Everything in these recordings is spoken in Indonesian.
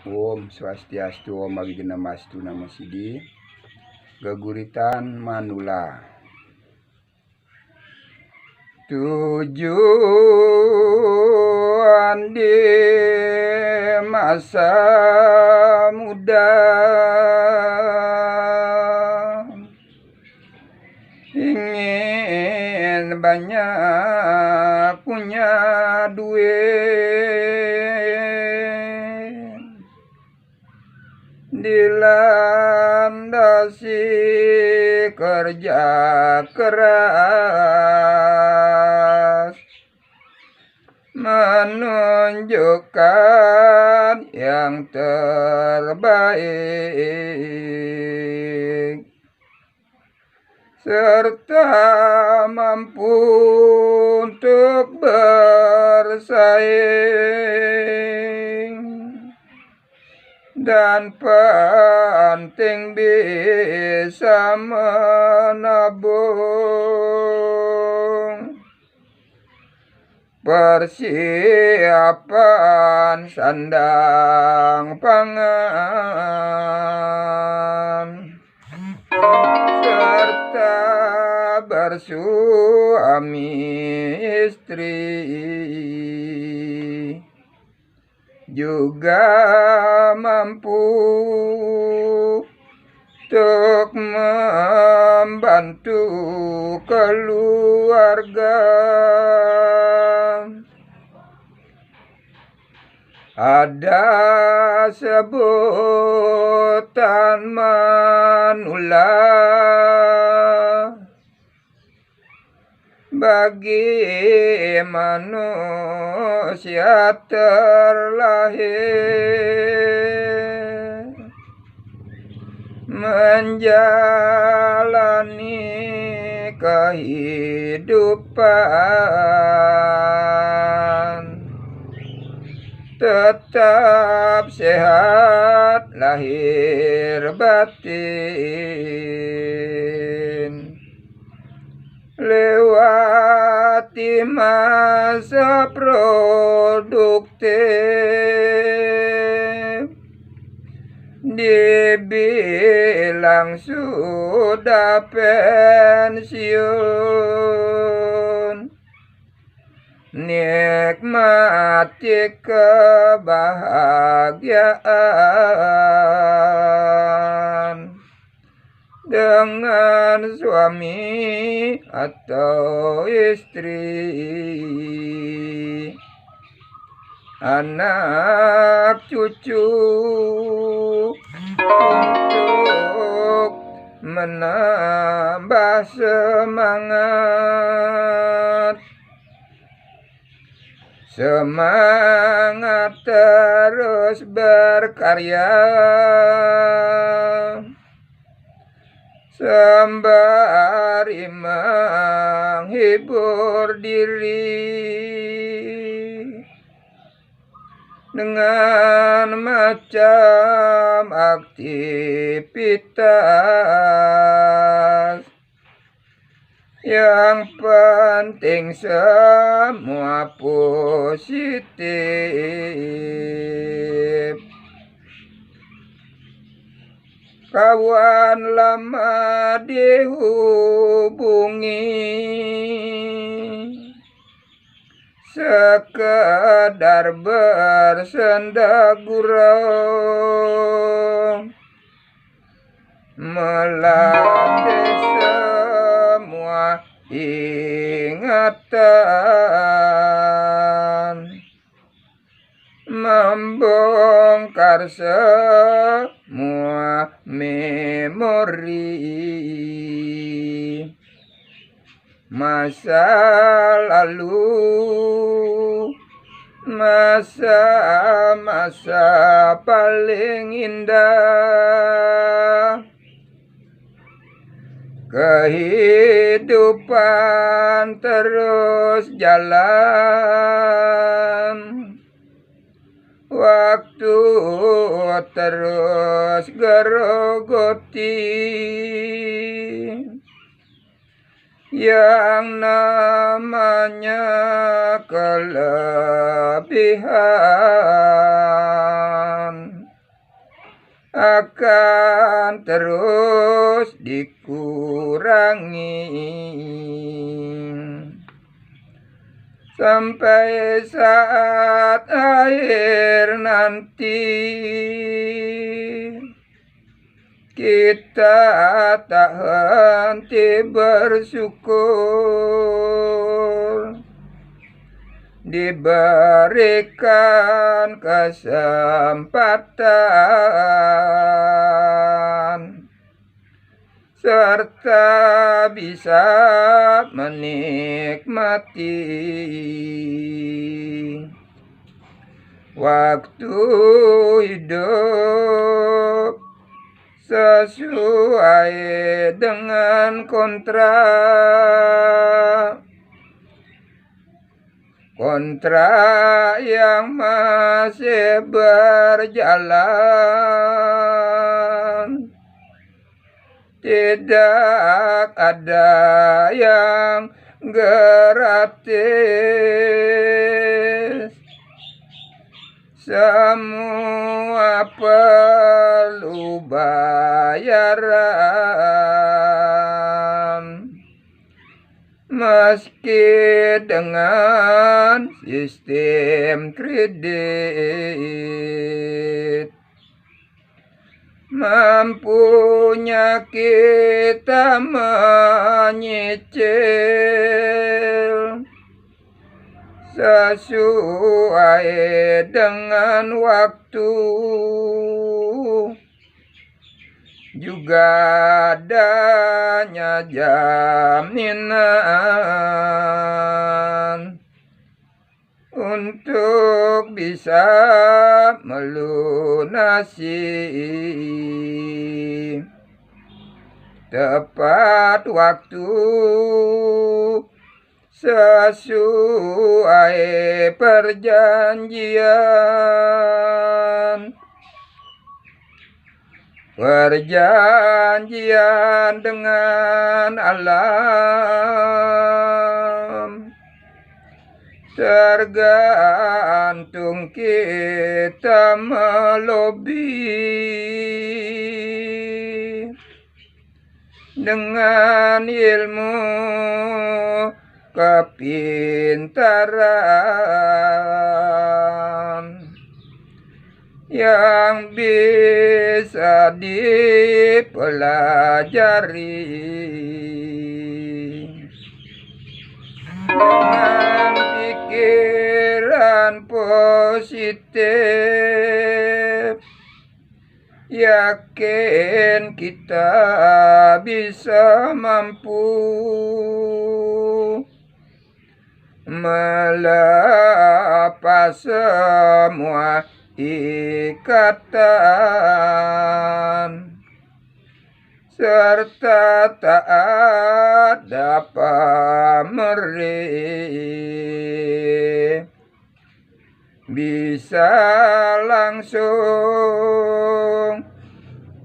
Om Swastiastu, Om Abhijnamastu, Namo Siddhi. Geguritan manula. Tujuan di masa muda, ingin banyak punya duit, dilandasi kerja keras, menunjukkan yang terbaik, serta mampu untuk bersaing, dan penting bisa menabung. Persiapan sandang pangan, serta bersuami istri, juga mampu untuk membantu keluarga. Ada sebutan manula bagi manusia terlahir, menjalani kehidupan, tetap sehat lahir batin, lewati masa produktif, dibilang sudah pensiun, nikmati kebahagiaan dengan suami atau istri, anak cucu, untuk menambah semangat terus berkarya, sembari menghibur diri dengan macam aktivitas. Yang penting semua positif. Kawan lama dihubungi, sekedar bersenda gurau, melatih semua ingatan, membongkar semua memori masa lalu, masa-masa paling indah. Kehidupan terus jalan, waktu terus gerogoti, yang namanya kelebihan akan terus dikurangi sampai saat akhir nanti kita tak henti bersyukur diberikan kesempatan serta bisa menikmati waktu hidup sesuai dengan kontrak yang masih berjalan. Tidak ada yang gratis, semua perlu bayaran. Meski dengan sistem kredit mampunya kita menyicil sesuai dengan waktu, juga adanya jaminan untuk bisa melunasi tepat waktu sesuai perjanjian dengan alam. Tergantung kita melobi dengan ilmu kepintaran yang bisa dipelajari dengan pikiran positif. Yakin kita bisa mampu melepas semua ikatan serta taat dapat pamrih, bisa langsung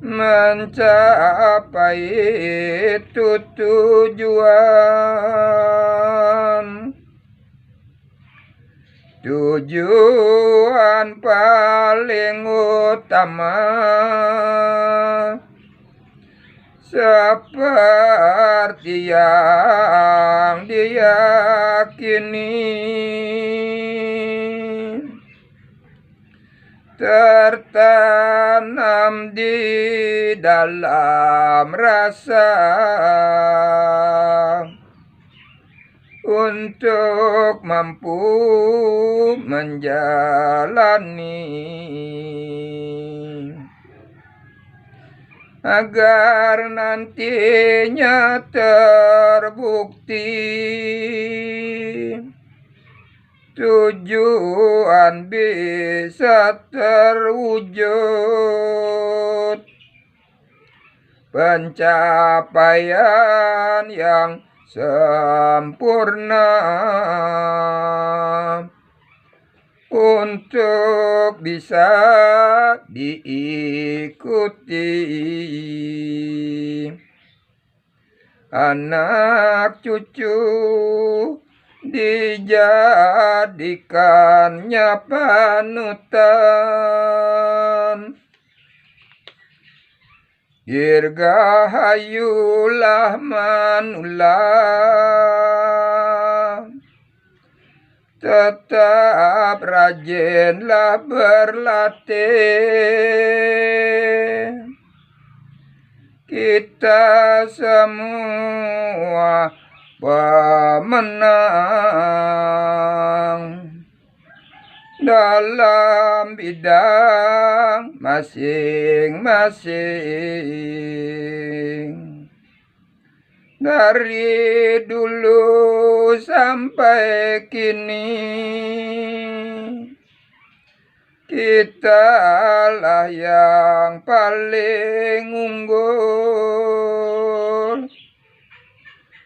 mencapai itu tujuan paling utama seperti yang diyakini, tertanam di dalam rasa untuk mampu menjalani, agar nantinya terbukti tujuan bisa terwujud, pencapaian yang sempurna untuk bisa diikuti anak cucu, dijadikannya panutan dirgahayulah manulah, tetap rajinlah berlatih. Kita semua pemenang dalam bidang masing-masing. Dari dulu sampai kini, kitalah yang paling unggul,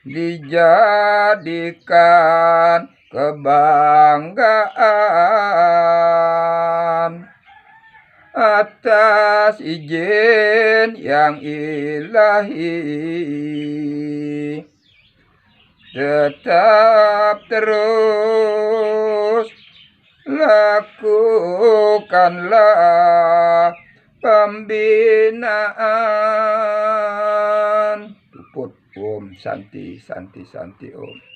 dijadikan kebanggaan atas izin yang ilahi. Tetap terus lakukanlah pembinaan. Tuput. Om Santi Santi Santi Om.